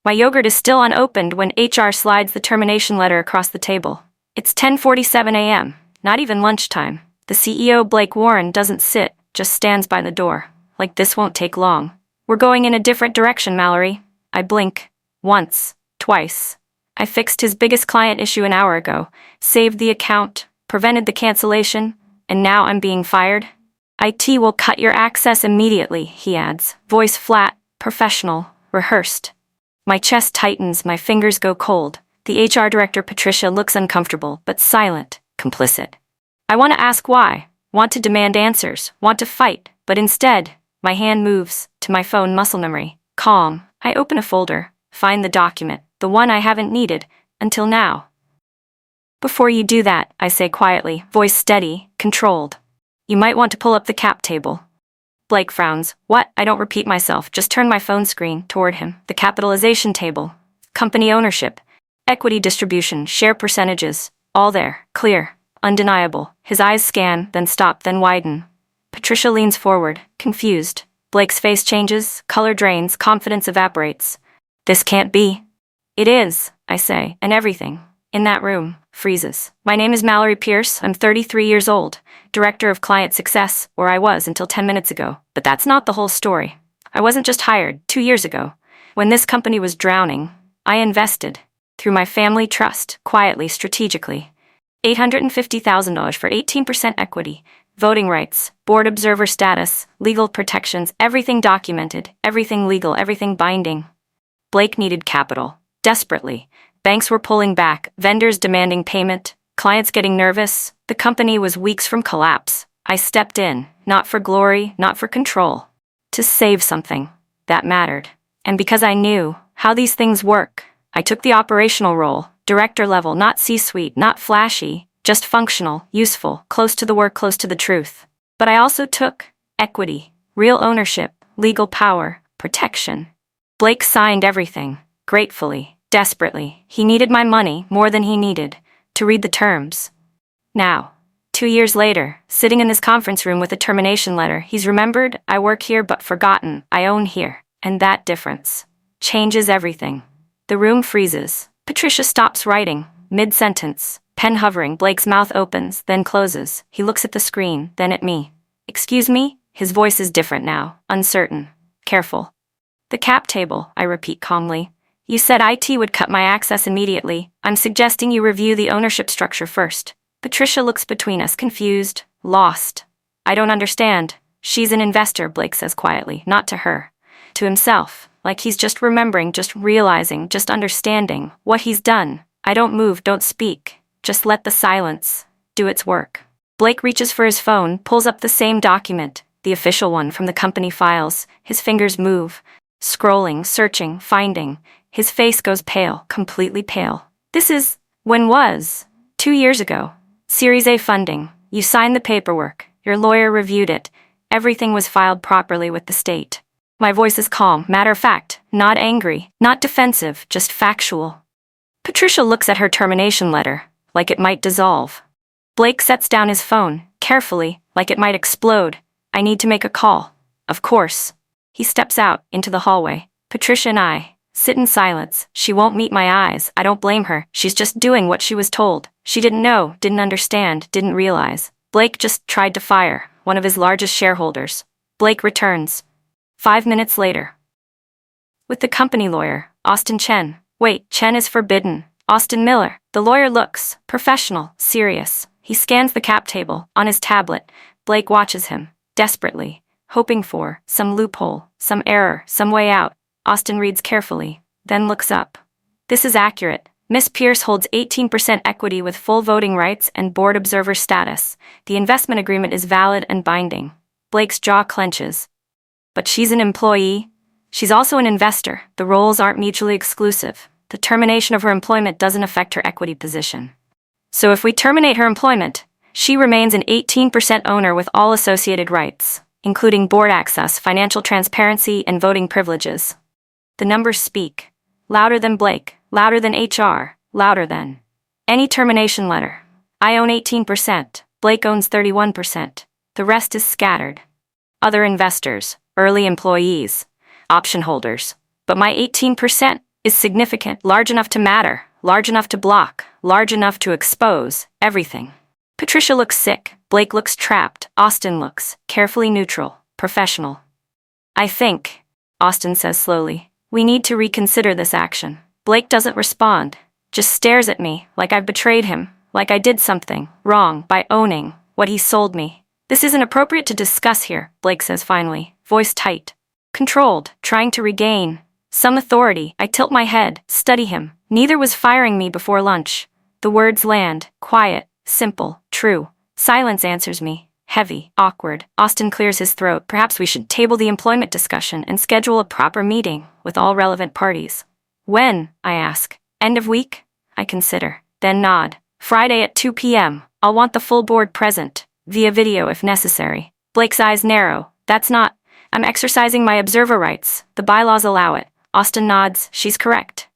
My yogurt is still unopened when HR slides the termination letter across the table. It's 10:47 a.m., not even lunchtime. The CEO, Blake Warren, doesn't sit, just stands by the door. Like this won't take long. We're going in a different direction, Mallory. I blink. Once. Twice. I fixed his biggest client issue an hour ago, saved the account, prevented the cancellation, and now I'm being fired? IT will cut your access immediately, he adds, voice flat, professional, rehearsed. My chest tightens, my fingers go cold. The HR director, Patricia, looks uncomfortable, but silent, complicit. I want to ask why, want to demand answers, want to fight, but instead, my hand moves to my phone muscle memory. Calm. I open a folder, find the document, the one I haven't needed until now. Before you do that, I say quietly, voice steady, controlled. You might want to pull up the cap table. Blake frowns. What? I don't repeat myself, just turn my phone screen toward him. The capitalization table. Company ownership. Equity distribution, share percentages. All there, clear, undeniable. His eyes scan, then stop, then widen. Patricia leans forward, confused. Blake's face changes, color drains, confidence evaporates. This can't be. It is, I say, and everything in that room freezes. My name is Mallory Pierce. I'm 33 years old, director of client success, or I was until 10 minutes ago. But that's not the whole story. I wasn't just hired 2 years ago. When this company was drowning, I invested, through my family trust, quietly, strategically. $850,000 for 18% equity, voting rights, board observer status, legal protections, everything documented, everything legal, everything binding. Blake needed capital, desperately. Banks were pulling back, vendors demanding payment, clients getting nervous. The company was weeks from collapse. I stepped in, not for glory, not for control. To save something that mattered. And because I knew how these things work, I took the operational role, director level, not C-suite, not flashy, just functional, useful, close to the work, close to the truth. But I also took equity, real ownership, legal power, protection. Blake signed everything, gratefully, desperately. He needed my money more than he needed to read the terms. Now, 2 years later, sitting in this conference room with a termination letter, he's remembered, I work here but forgotten, I own here. And that difference changes everything. The room freezes. Patricia stops writing, mid-sentence, pen hovering. Blake's mouth opens, then closes. He looks at the screen, then at me. Excuse me? His voice is different now, uncertain, careful. The cap table, I repeat calmly. You said IT would cut my access immediately. I'm suggesting you review the ownership structure first. Patricia looks between us, confused, lost. I don't understand. She's an investor, Blake says quietly, not to her. To himself, like he's just remembering, just realizing, just understanding what he's done. I don't move, don't speak. Just let the silence do its work. Blake reaches for his phone, pulls up the same document, the official one from the company files. His fingers move, scrolling, searching, finding. His face goes pale, completely pale. This is, when was? 2 years ago. Series A funding. You signed the paperwork. Your lawyer reviewed it. Everything was filed properly with the state. My voice is calm, matter of fact, not angry, not defensive, just factual. Patricia looks at her termination letter, like it might dissolve. Blake sets down his phone, carefully, like it might explode. I need to make a call. Of course. He steps out, into the hallway. Patricia and I sit in silence. She won't meet my eyes. I don't blame her. She's just doing what she was told. She didn't know, didn't understand, didn't realize. Blake just tried to fire one of his largest shareholders. Blake returns. 5 minutes later. With the company lawyer, Austin Chen. Wait, Chen is forbidden. Austin Miller. The lawyer looks professional, serious. He scans the cap table on his tablet. Blake watches him, desperately, hoping for some loophole, some error, some way out. Austin reads carefully, then looks up. This is accurate. Miss Pierce holds 18% equity with full voting rights and board observer status. The investment agreement is valid and binding. Blake's jaw clenches. But she's an employee. She's also an investor. The roles aren't mutually exclusive. The termination of her employment doesn't affect her equity position. So if we terminate her employment, she remains an 18% owner with all associated rights, including board access, financial transparency, and voting privileges. The numbers speak. Louder than Blake, louder than HR, louder than any termination letter. I own 18%. Blake owns 31%. The rest is scattered. Other investors, early employees, option holders. But my 18%, is significant, large enough to matter, large enough to block, large enough to expose everything. Patricia looks sick, Blake looks trapped, Austin looks carefully neutral, professional. I think, Austin says slowly, we need to reconsider this action. Blake doesn't respond, just stares at me like I've betrayed him, like I did something wrong by owning what he sold me. This isn't appropriate to discuss here, Blake says finally, voice tight. Controlled, trying to regain some authority. I tilt my head, study him. Neither was firing me before lunch. The words land, quiet, simple, true. Silence answers me, heavy, awkward. Austin clears his throat. Perhaps we should table the employment discussion and schedule a proper meeting with all relevant parties. When? I ask. End of week? I consider, then nod. Friday at 2 p.m. I'll want the full board present, via video if necessary. Blake's eyes narrow. That's not. I'm exercising my observer rights. The bylaws allow it. Austin nods. She's correct.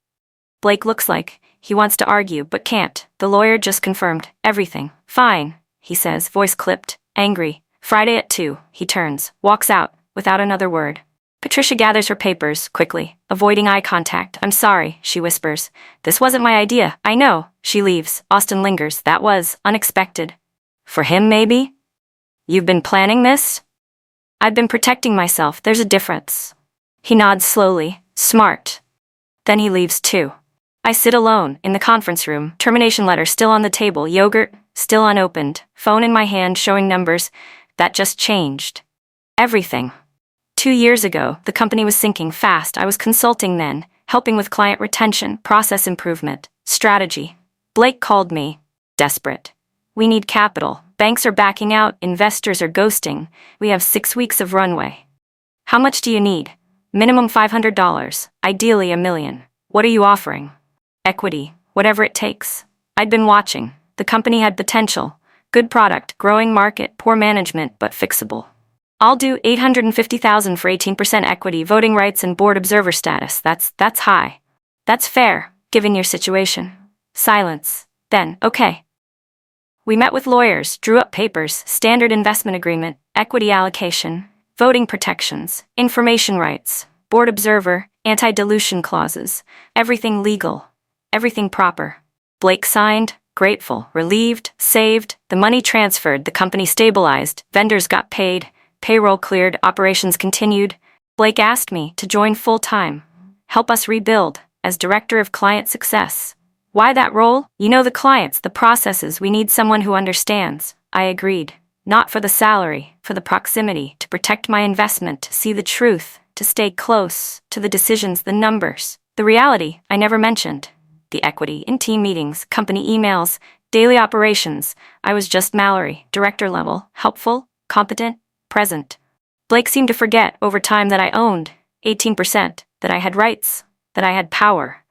Blake looks like he wants to argue but can't. The lawyer just confirmed everything. Fine, he says, voice clipped, angry. Friday at 2, he turns, walks out, without another word. Patricia gathers her papers, quickly, avoiding eye contact. I'm sorry, she whispers. This wasn't my idea. I know. She leaves. Austin lingers. That was unexpected. For him, maybe? You've been planning this? I've been protecting myself. There's a difference. He nods slowly. Smart. Then he leaves too. I sit alone, in the conference room, termination letter still on the table, yogurt, still unopened, phone in my hand showing numbers. That just changed. Everything. 2 years ago, the company was sinking fast. I was consulting then, helping with client retention, process improvement, strategy. Blake called me. Desperate. We need capital. Banks are backing out, investors are ghosting. We have 6 weeks of runway. How much do you need? Minimum $500, ideally $1 million. What are you offering? Equity, whatever it takes. I'd been watching. The company had potential. Good product, growing market, poor management, but fixable. I'll do $850,000 for 18% equity, voting rights and board observer status. That's high. That's fair, given your situation. Silence. Then, okay. We met with lawyers, drew up papers, standard investment agreement, equity allocation, voting protections, information rights, board observer, anti-dilution clauses, everything legal, everything proper. Blake signed, grateful, relieved, saved, the money transferred, the company stabilized, vendors got paid, payroll cleared, operations continued. Blake asked me to join full-time, help us rebuild, as Director of Client Success. Why that role? You know the clients, the processes, we need someone who understands. I agreed. Not for the salary, for the proximity, to protect my investment, to see the truth, to stay close to the decisions, the numbers. The reality, I never mentioned. The equity, in team meetings, company emails, daily operations. I was just Mallory, director level, helpful, competent, present. Blake seemed to forget over time that I owned 18%, that I had rights, that I had power.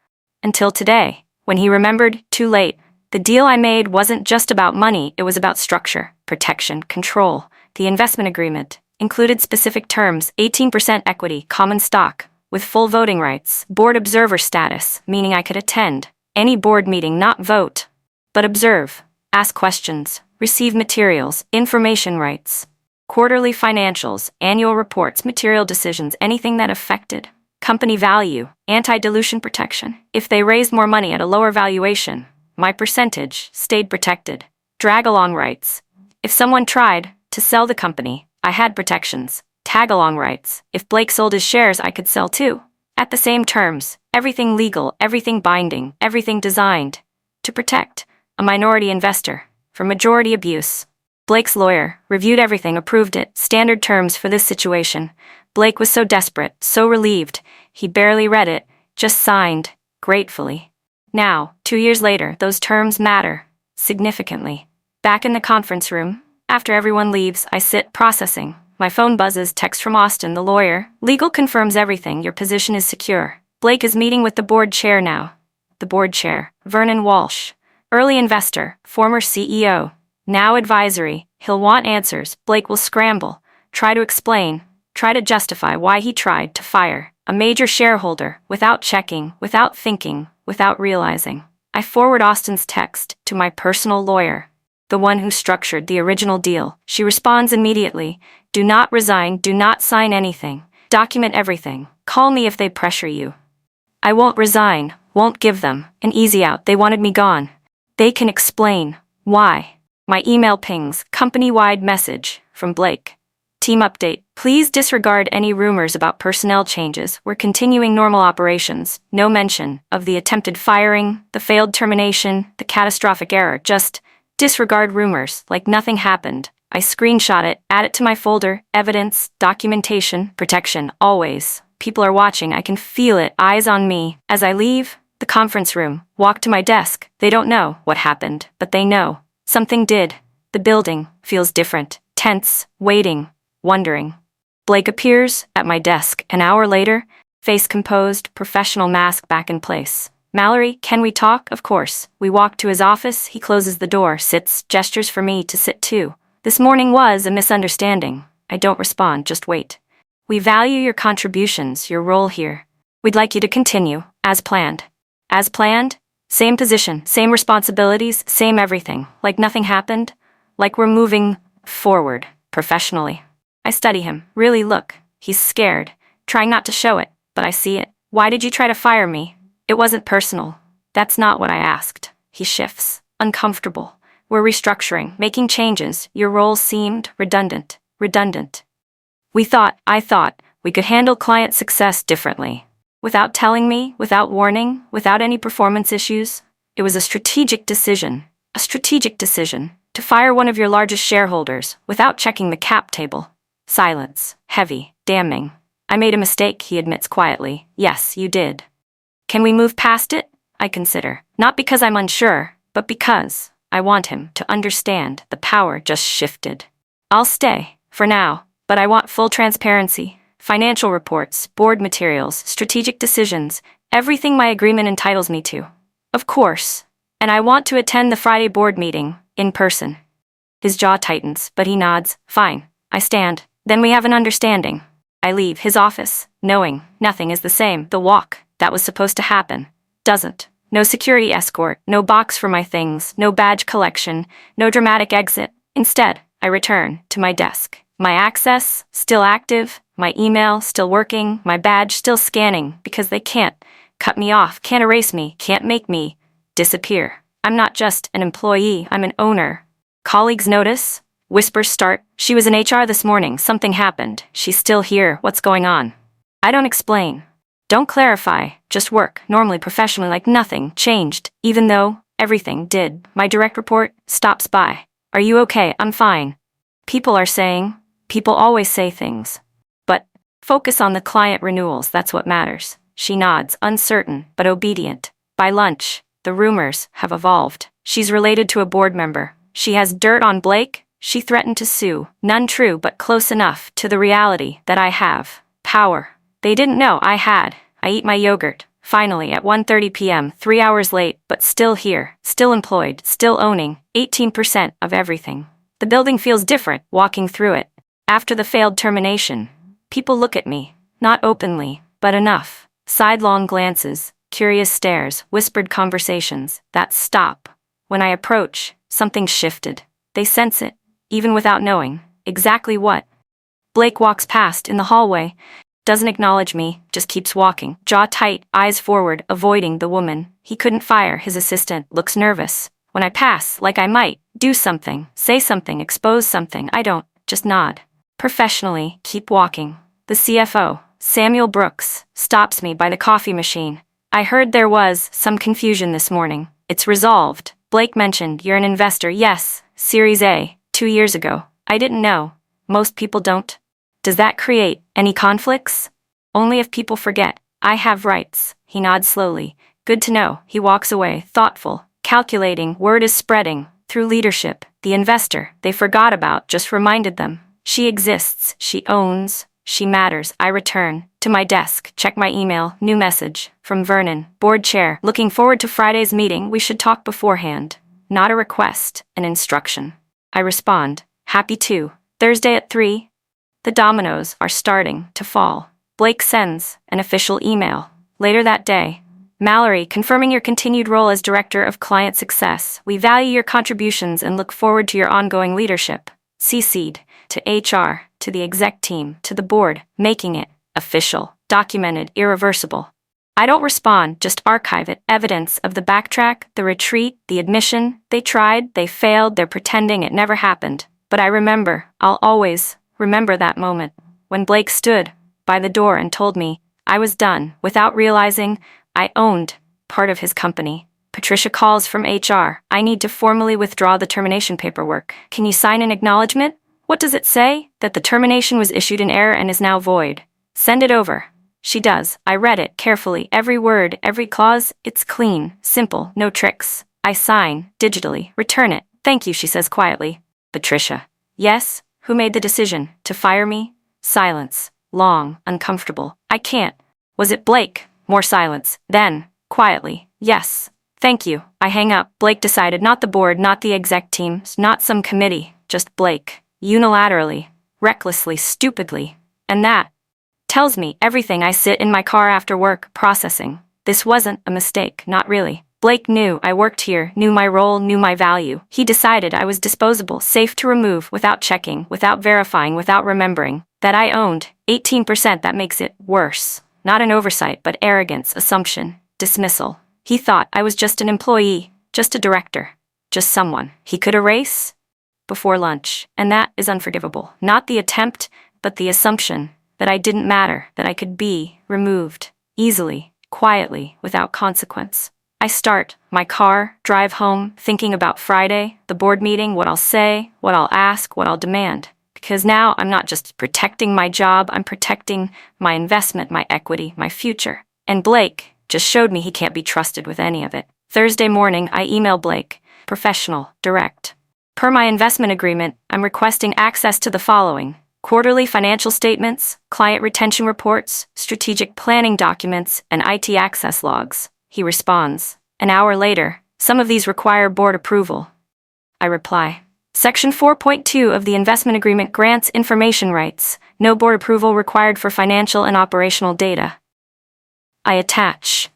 Until today, when he remembered, too late. The deal I made wasn't just about money, it was about structure, protection, control. The investment agreement included specific terms, 18% equity, common stock, with full voting rights, board observer status, meaning I could attend any board meeting, not vote, but observe, ask questions, receive materials, information rights, quarterly financials, annual reports, material decisions, anything that affected company value, anti-dilution protection. If they raised more money at a lower valuation, my percentage stayed protected. Drag-along rights. If someone tried to sell the company, I had protections. Tag-along rights. If Blake sold his shares, I could sell too. At the same terms. Everything legal, everything binding, everything designed to protect a minority investor from majority abuse. Blake's lawyer reviewed everything, approved it. Standard terms for this situation. Blake was so desperate, so relieved. He barely read it, just signed, gratefully. Now, 2 years later, those terms matter, significantly. Back in the conference room, after everyone leaves, I sit processing. My phone buzzes, text from Austin, the lawyer. Legal confirms everything, your position is secure. Blake is meeting with the board chair now. The board chair, Vernon Walsh. Early investor, former CEO. Now advisory, he'll want answers. Blake will scramble, try to explain, try to justify why he tried to fire a major shareholder without checking, without thinking, without realizing. I forward Austin's text to my personal lawyer, the one who structured the original deal. She responds immediately. Do not resign, do not sign anything. Document everything. Call me if they pressure you. I won't resign, won't give them an easy out. They wanted me gone. They can explain why. My email pings, company-wide message from Blake. Team update. Please disregard any rumors about personnel changes. We're continuing normal operations. No mention of the attempted firing, the failed termination, the catastrophic error. Just disregard rumors like nothing happened. I screenshot it, add it to my folder, evidence, documentation, protection, always. People are watching, I can feel it, eyes on me. As I leave the conference room, walk to my desk. They don't know what happened, but they know. Something did. The building feels different, tense, waiting, wondering. Blake appears at my desk an hour later, face composed, professional mask back in place. Mallory, can we talk? Of course. We walk to his office, he closes the door, sits, gestures for me to sit too. This morning was a misunderstanding. I don't respond, just wait. We value your contributions, your role here. We'd like you to continue, as planned. As planned? Same position, same responsibilities, same everything. Like nothing happened? Like we're moving forward, professionally. I study him, really look. He's scared, trying not to show it, but I see it. Why did you try to fire me? It wasn't personal. That's not what I asked. He shifts, uncomfortable. We're restructuring, making changes. Your role seemed redundant. I thought, we could handle client success differently. Without telling me, without warning, without any performance issues. It was a strategic decision to fire one of your largest shareholders without checking the cap table. Silence, heavy, damning. I made a mistake, he admits quietly. Yes, you did. Can we move past it? I consider. Not because I'm unsure, but because I want him to understand the power just shifted. I'll stay, for now, but I want full transparency. Financial reports, board materials, strategic decisions, everything my agreement entitles me to. Of course. And I want to attend the Friday board meeting, in person. His jaw tightens, but he nods. Fine. I stand. Then we have an understanding. I leave his office, knowing nothing is the same. The walk that was supposed to happen doesn't. No security escort, no box for my things, no badge collection, no dramatic exit. Instead, I return to my desk. My access still active, my email still working, my badge still scanning, because they can't cut me off, can't erase me, can't make me disappear. I'm not just an employee, I'm an owner. Colleagues notice, whispers start. She was in HR this morning, something happened. She's still here, what's going on? I don't explain. Don't clarify, just work, normally professionally like nothing changed, even though everything did. My direct report stops by. Are you okay? I'm fine. People always say things. But focus on the client renewals, that's what matters. She nods, uncertain, but obedient. By lunch, the rumors have evolved. She's related to a board member. She has dirt on Blake. She threatened to sue. None true, but close enough to the reality that I have power. They didn't know I had. I eat my yogurt. Finally, at 1:30 p.m., 3 hours late, but still here, still employed, still owning 18% of everything. The building feels different, walking through it. After the failed termination, people look at me, not openly, but enough. Sidelong glances, curious stares, whispered conversations that stop. When I approach, something shifted. They sense it, even without knowing exactly what. Blake walks past in the hallway. Doesn't acknowledge me, just keeps walking, jaw tight, eyes forward, avoiding the woman. He couldn't fire his assistant, looks nervous. When I pass, like I might, do something, say something, expose something, I don't, just nod. Professionally, keep walking. The CFO, Samuel Brooks, stops me by the coffee machine. I heard there was some confusion this morning. It's resolved. Blake mentioned you're an investor. Yes, Series A, 2 years ago. I didn't know. Most people don't. Does that create any conflicts? Only if people forget. I have rights. He nods slowly. Good to know. He walks away, thoughtful, calculating. Word is spreading. Through leadership. The investor they forgot about just reminded them. She exists. She owns. She matters. I return to my desk, check my email, new message from Vernon, board chair. Looking forward to Friday's meeting. We should talk beforehand. Not a request, an instruction. I respond. Happy to. Thursday at 3. The dominoes are starting to fall. Blake sends an official email. Later that day, Mallory, confirming your continued role as Director of Client Success. We value your contributions and look forward to your ongoing leadership. CC'd to HR, to the exec team, to the board, making it official, documented, irreversible. I don't respond, just archive it. Evidence of the backtrack, the retreat, the admission. They tried, they failed, they're pretending it never happened. But I remember, I'll always remember that moment, when Blake stood by the door and told me I was done, without realizing I owned part of his company. Patricia calls from HR. I need to formally withdraw the termination paperwork. Can you sign an acknowledgement? What does it say? That the termination was issued in error and is now void. Send it over. She does. I read it carefully. Every word, every clause. It's clean, simple, no tricks. I sign, digitally, return it. Thank you, she says quietly. Patricia. Yes? Who made the decision? To fire me? Silence. Long, uncomfortable. I can't. Was it Blake? More silence. Then, quietly. Yes. Thank you. I hang up. Blake decided, not the board, not the exec teams, not some committee, just Blake. Unilaterally, recklessly, stupidly. And that tells me everything. I sit in my car after work, processing. This wasn't a mistake, not really. Blake knew I worked here, knew my role, knew my value. He decided I was disposable, safe to remove, without checking, without verifying, without remembering that I owned 18%. That makes it worse. Not an oversight, but arrogance, assumption, dismissal. He thought I was just an employee, just a director, just someone he could erase before lunch. And that is unforgivable. Not the attempt, but the assumption that I didn't matter, that I could be removed easily, quietly, without consequence. I start my car, drive home, thinking about Friday, the board meeting, what I'll say, what I'll ask, what I'll demand. Because now I'm not just protecting my job, I'm protecting my investment, my equity, my future. And Blake just showed me he can't be trusted with any of it. Thursday morning, I email Blake, professional, direct. Per my investment agreement, I'm requesting access to the following: quarterly financial statements, client retention reports, strategic planning documents, and IT access logs. He responds. An hour later, some of these require board approval. I reply. Section 4.2 of the investment agreement grants information rights, no board approval required for financial and operational data. I attach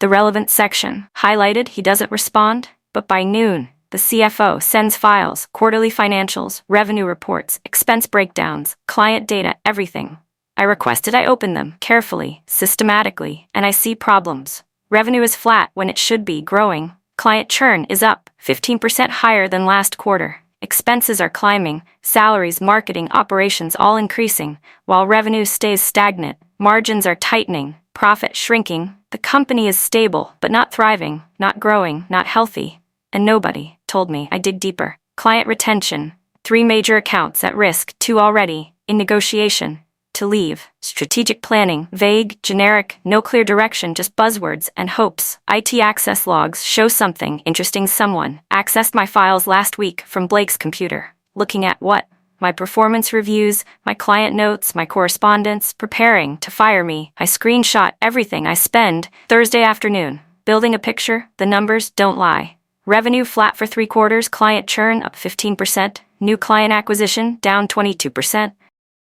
the relevant section. Highlighted, he doesn't respond, but by noon, the CFO sends files, quarterly financials, revenue reports, expense breakdowns, client data, everything. I requested I open them carefully, systematically, and I see problems. Revenue is flat when it should be growing. Client churn is up, 15% higher than last quarter. Expenses are climbing, salaries, marketing, operations all increasing, while revenue stays stagnant. Margins are tightening, profit shrinking. The company is stable, but not thriving, not growing, not healthy. And nobody told me. I dig deeper. Client retention, 3 major accounts at risk, 2 already in negotiation to leave. Strategic planning, vague, generic, no clear direction, just buzzwords and hopes. IT access logs show something interesting. Someone accessed my files last week from Blake's computer. Looking at what? My performance reviews, my client notes, my correspondence, preparing to fire me. I screenshot everything I spend. Thursday afternoon. Building a picture, the numbers don't lie. Revenue flat for 3 quarters, client churn up 15%, new client acquisition down 22%,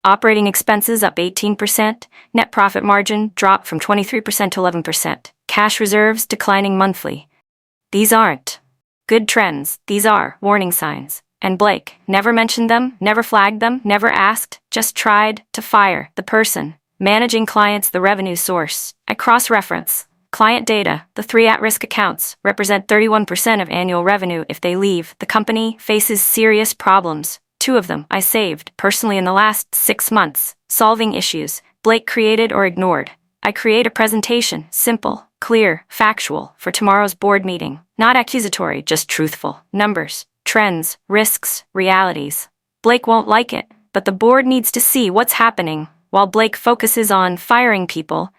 operating expenses up 18%, net profit margin dropped from 23% to 11%, cash reserves declining monthly. These aren't good trends, these are warning signs. And Blake never mentioned them, never flagged them, never asked, just tried to fire the person managing clients, the revenue source. I cross-reference client data. The 3 at-risk accounts represent 31% of annual revenue. If they leave, the company faces serious problems. 2 of them I saved personally in the last 6 months. Solving issues Blake created or ignored. I create a presentation, simple, clear, factual, for tomorrow's board meeting. Not accusatory, just truthful. Numbers, trends, risks, realities. Blake won't like it, but the board needs to see what's happening, while Blake focuses on firing people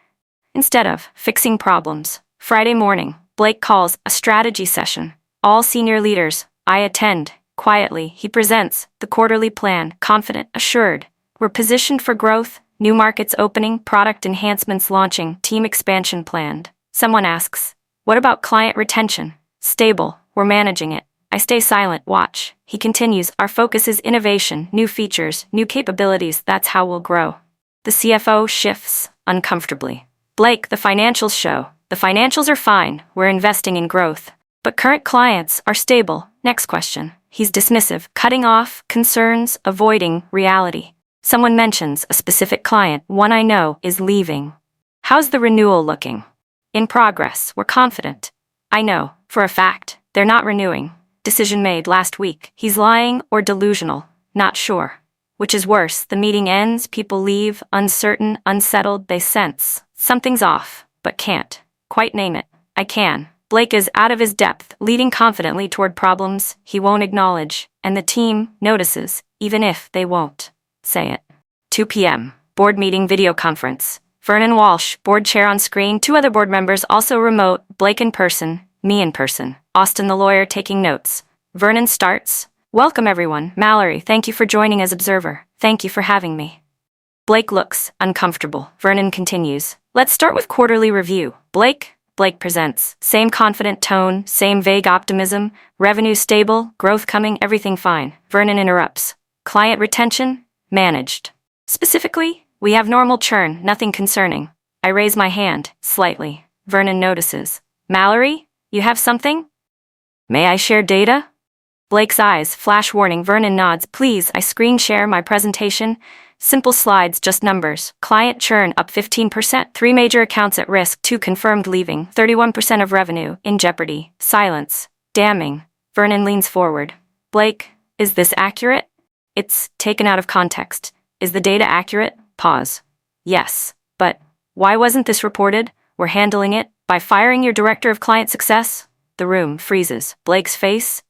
instead of fixing problems. Friday morning, Blake calls a strategy session. All senior leaders. I attend. Quietly, he presents the quarterly plan, confident, assured. We're positioned for growth, new markets opening, product enhancements launching, team expansion planned. Someone asks, what about client retention? Stable, we're managing it. I stay silent, watch. He continues, our focus is innovation, new features, new capabilities, that's how we'll grow. The CFO shifts, uncomfortably. Blake, the financials show. The financials are fine, we're investing in growth. But current clients are stable. Next question. He's dismissive, cutting off concerns, avoiding reality. Someone mentions a specific client, one I know, is leaving. How's the renewal looking? In progress, we're confident. I know, for a fact, they're not renewing. Decision made last week. He's lying or delusional. Not sure. Which is worse, the meeting ends, people leave, uncertain, unsettled, they sense something's off, but can't quite name it. I can. Blake is out of his depth, leading confidently toward problems he won't acknowledge, and the team notices, even if they won't say it. 2 p.m. Board meeting video conference. Vernon Walsh, board chair on screen, 2 other board members also remote, Blake in person, me in person. Austin the lawyer taking notes. Vernon starts. Welcome everyone. Mallory, thank you for joining as observer. Thank you for having me. Blake looks uncomfortable. Vernon continues. Let's start with quarterly review. Blake presents. Same confident tone, same vague optimism. Revenue stable, growth coming, everything fine. Vernon interrupts. Client retention? Managed. Specifically, we have normal churn, nothing concerning. I raise my hand, slightly. Vernon notices. Mallory, you have something? May I share data? Blake's eyes flash warning. Vernon nods. Please, I screen share my presentation. Simple slides, just numbers. Client churn up 15%, 3 major accounts at risk, 2 confirmed leaving, 31% of revenue in jeopardy. Silence. Damning. Vernon leans forward. Blake, is this accurate? It's taken out of context. Is the data accurate? Pause. Yes, but why wasn't this reported? We're handling it. By firing your director of client success? The room freezes. Blake's face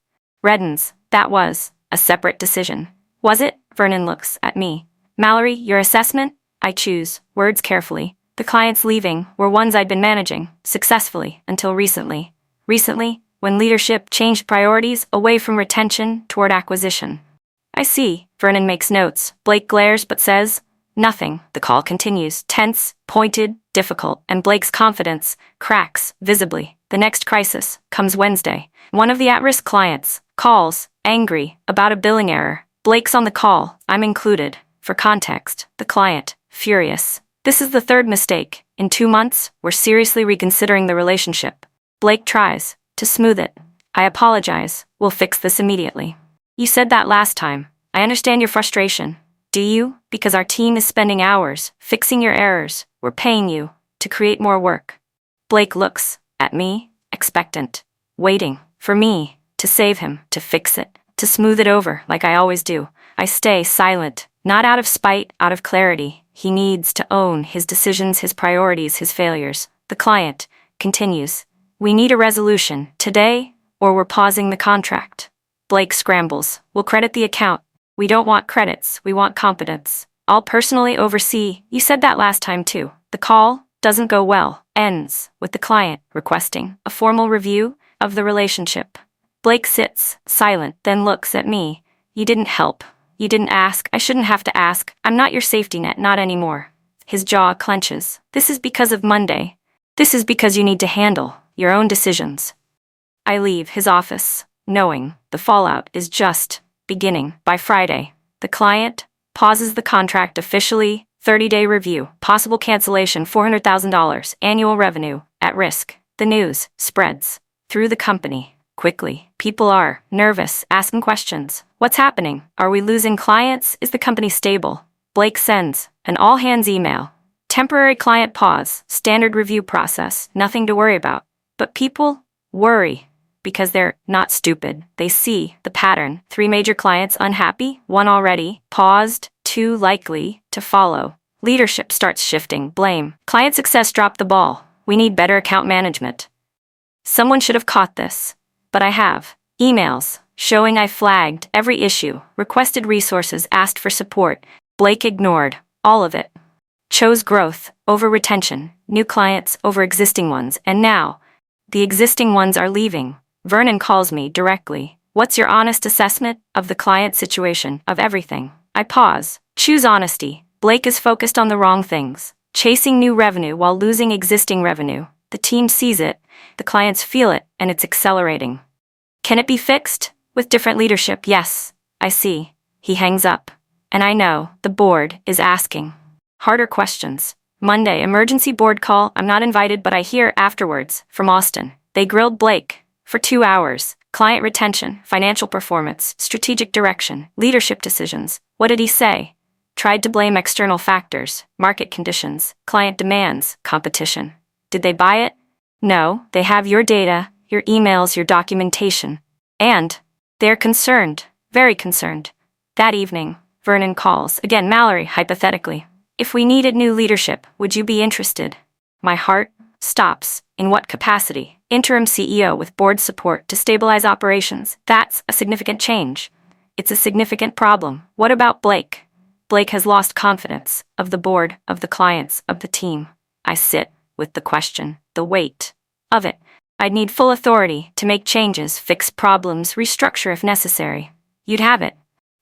reddens. That was a separate decision. Was it? Vernon looks at me. Mallory, your assessment? I choose words carefully. The clients leaving were ones I'd been managing, successfully, until recently. Recently, when leadership changed priorities away from retention toward acquisition. I see. Vernon makes notes. Blake glares but says nothing. The call continues, tense, pointed, difficult, and Blake's confidence cracks visibly. The next crisis comes Wednesday. One of the at-risk clients calls, angry, about a billing error. Blake's on the call, I'm included. For context, the client, furious. This is the 3rd mistake. In 2 months, we're seriously reconsidering the relationship. Blake tries to smooth it. I apologize. We'll fix this immediately. You said that last time. I understand your frustration. Do you? Because our team is spending hours fixing your errors. We're paying you to create more work. Blake looks at me, expectant, waiting for me to save him, to fix it, to smooth it over like I always do. I stay silent. Not out of spite, out of clarity. He needs to own his decisions, his priorities, his failures. The client continues. We need a resolution today, or we're pausing the contract. Blake scrambles. We'll credit the account. We don't want credits, we want competence. I'll personally oversee. You said that last time too. The call doesn't go well. Ends with the client requesting a formal review of the relationship. Blake sits, silent, then looks at me. You didn't help. You didn't ask. I shouldn't have to ask. I'm not your safety net, not anymore. His jaw clenches. This is because of Monday. This is because you need to handle your own decisions. I leave his office, knowing the fallout is just beginning. By Friday, the client pauses the contract officially, 30-day review, possible cancellation, $400,000, annual revenue, at risk. The news spreads through the company. Quickly. People are nervous, asking questions. What's happening? Are we losing clients? Is the company stable? Blake sends an all-hands email. Temporary client pause, standard review process, nothing to worry about. But people worry because they're not stupid. They see the pattern. 3 major clients unhappy, 1 already paused, 2 likely to follow. Leadership starts shifting. Blame. Client success dropped the ball. We need better account management. Someone should have caught this. But I have. Emails showing I flagged every issue, requested resources, asked for support. Blake ignored all of it. Chose growth over retention, new clients over existing ones, and now the existing ones are leaving. Vernon calls me directly. What's your honest assessment of the client situation, of everything? I pause. Choose honesty. Blake is focused on the wrong things, chasing new revenue while losing existing revenue. The team sees it, the clients feel it, and it's accelerating. Can it be fixed? With different leadership, yes. I see. He hangs up. And I know the board is asking harder questions. Monday, emergency board call. I'm not invited, but I hear afterwards from Austin. They grilled Blake for 2 hours. Client retention, financial performance, strategic direction, leadership decisions. What did he say? Tried to blame external factors, market conditions, client demands, competition. Did they buy it? No, they have your data, your emails, your documentation. And they're concerned, very concerned. That evening, Vernon calls. Again, Mallory, hypothetically. If we needed new leadership, would you be interested? My heart stops. In what capacity? Interim CEO with board support to stabilize operations. That's a significant change. It's a significant problem. What about Blake? Blake has lost confidence of the board, of the clients, of the team. I sit with the question, the weight of it. I'd need full authority to make changes, fix problems, restructure if necessary. You'd have it.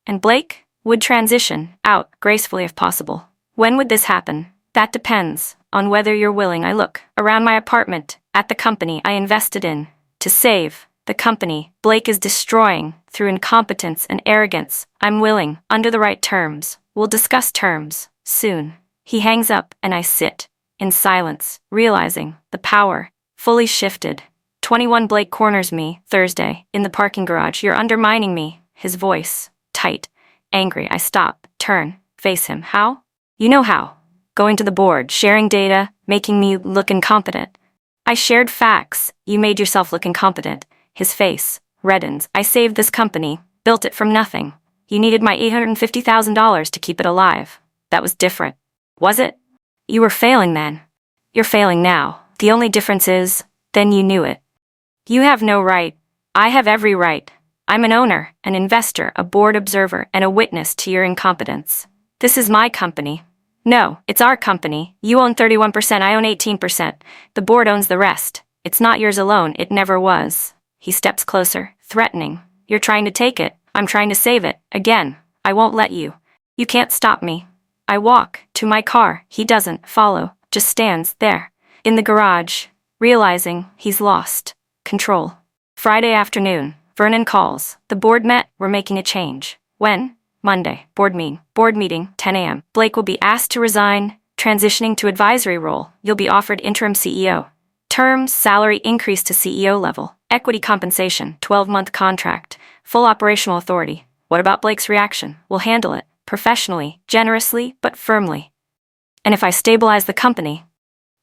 And Blake would transition out gracefully if possible. When would this happen? That depends on whether you're willing. I look around my apartment at the company I invested in to save the company Blake is destroying through incompetence and arrogance. I'm willing, under the right terms. We'll discuss terms soon. He hangs up and I sit in silence, realizing the power fully shifted. 21 Blake corners me, Thursday, in the parking garage. You're undermining me. His voice, tight, angry. I stop, turn, face him. How? You know how. Going to the board, sharing data, making me look incompetent. I shared facts. You made yourself look incompetent. His face reddens. I saved this company, built it from nothing. You needed my $850,000 to keep it alive. That was different. Was it? You were failing then. You're failing now. The only difference is, then you knew it. You have no right. I have every right. I'm an owner, an investor, a board observer, and a witness to your incompetence. This is my company. No, it's our company. You own 31%, I own 18%. The board owns the rest. It's not yours alone, it never was. He steps closer, threatening. You're trying to take it. I'm trying to save it. Again, I won't let you. You can't stop me. I walk to my car. He doesn't follow, just stands there, in the garage, realizing he's lost control. Friday afternoon, Vernon calls. The board met, we're making a change. When? Monday, board meeting, 10 a.m. Blake will be asked to resign, transitioning to advisory role. You'll be offered interim CEO. Terms, salary increase to CEO level. Equity compensation, 12-month contract. Full operational authority. What about Blake's reaction? We'll handle it. Professionally, generously, but firmly. And if I stabilize the company?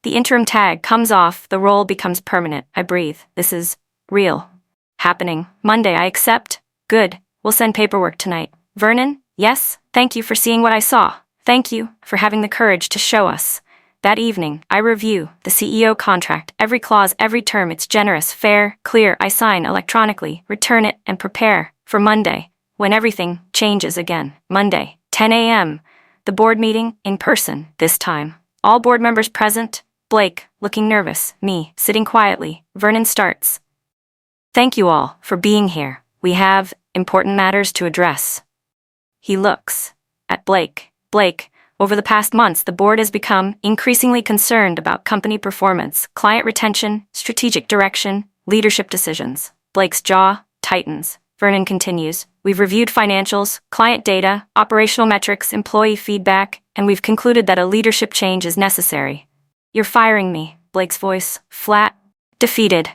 The interim tag comes off, the role becomes permanent. I breathe. This is real. Happening. Monday, I accept. Good. We'll send paperwork tonight. Vernon? Yes? Thank you for seeing what I saw. Thank you for having the courage to show us. That evening, I review the CEO contract, every clause, every term. It's generous, fair, clear. I sign electronically, return it, and prepare for Monday, when everything changes again. Monday, 10 a.m. The board meeting, in person, this time. All board members present. Blake, looking nervous. Me, sitting quietly. Vernon starts. Thank you all for being here. We have important matters to address. He looks at Blake. Blake, over the past months, the board has become increasingly concerned about company performance, client retention, strategic direction, leadership decisions. Blake's jaw tightens. Vernon continues. We've reviewed financials, client data, operational metrics, employee feedback, and we've concluded that a leadership change is necessary. You're firing me, Blake's voice, flat, defeated.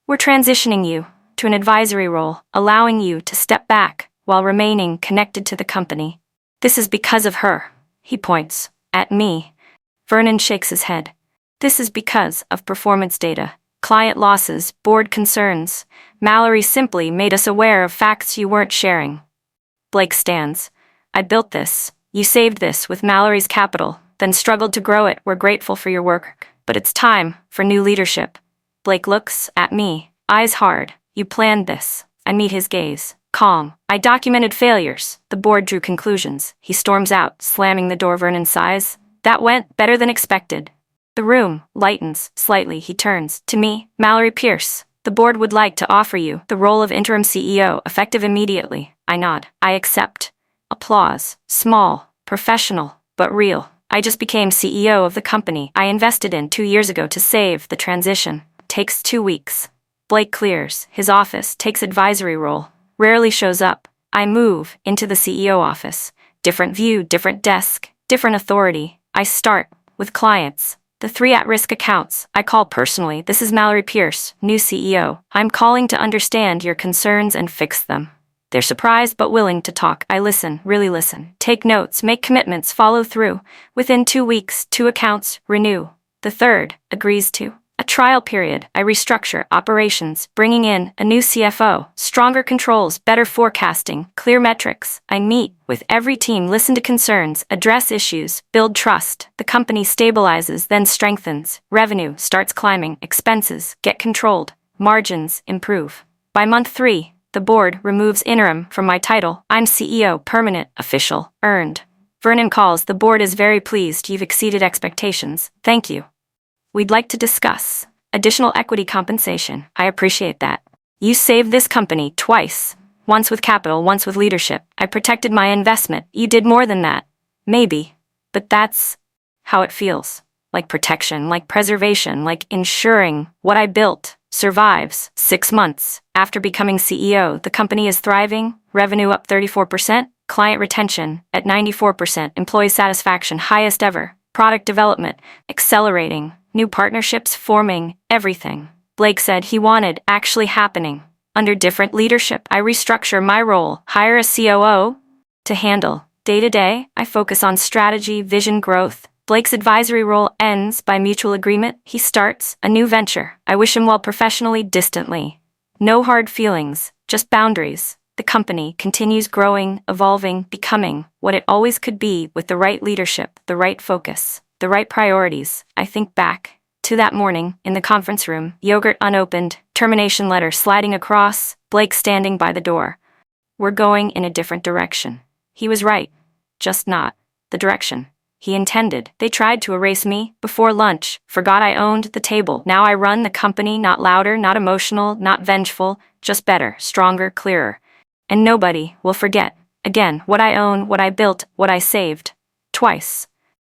We're transitioning you to an advisory role, allowing you to step back while remaining connected to the company. This is because of her. He points at me. Vernon shakes his head. This is because of performance data, client losses, board concerns. Mallory simply made us aware of facts you weren't sharing. Blake stands. I built this. You saved this with Mallory's capital, then struggled to grow it. We're grateful for your work, but it's time for new leadership. Blake looks at me, eyes hard. You planned this. I meet his gaze. Calm. I documented failures. The board drew conclusions. He storms out, slamming the door. Vernon sighs. That went better than expected. The room lightens slightly. He turns to me. Mallory Pierce, the board would like to offer you the role of interim CEO, effective immediately. I nod. I accept. Applause. Small, professional, but real. I just became CEO of the company I invested in 2 years ago to save the transition. Takes 2 weeks. Blake clears his office, takes advisory role. Rarely shows up. I move into the CEO office. Different view, different desk, different authority. I start with clients. The 3 at-risk accounts I call personally. This is Mallory Pierce, new CEO. I'm calling to understand your concerns and fix them. They're surprised but willing to talk. I listen, really listen. Take notes, make commitments, follow through. Within 2 weeks, 2 accounts, renew. The 3rd agrees to a trial period. I restructure operations, bringing in a new CFO, stronger controls, better forecasting, clear metrics. I meet with every team, listen to concerns, address issues, build trust. The company stabilizes, then strengthens. Revenue starts climbing, expenses get controlled, margins improve. By month 3, the board removes interim from my title. I'm CEO, permanent, official, earned. Vernon calls. The board is very pleased. You've exceeded expectations. Thank you. We'd like to discuss additional equity compensation. I appreciate that. You saved this company twice. Once with capital, once with leadership. I protected my investment. You did more than that. Maybe. But that's how it feels. Like protection, like preservation, like ensuring what I built survives. 6 months after becoming CEO, the company is thriving, revenue up 34%, client retention at 94%, employee satisfaction highest ever, product development accelerating, new partnerships forming, everything Blake said he wanted actually happening. Under different leadership, I restructure my role, hire a COO to handle day-to-day. I focus on strategy, vision, growth. Blake's advisory role ends by mutual agreement. He starts a new venture. I wish him well professionally, distantly. No hard feelings, just boundaries. The company continues growing, evolving, becoming what it always could be with the right leadership, the right focus, the right priorities. I think back to that morning in the conference room, yogurt unopened, termination letter sliding across, Blake standing by the door. We're going in a different direction. He was right, just not the direction he intended. They tried to erase me before lunch, forgot I owned the table. Now I run the company, not louder, not emotional, not vengeful, just better, stronger, clearer. And nobody will forget, again, what I own, what I built, what I saved. Twice.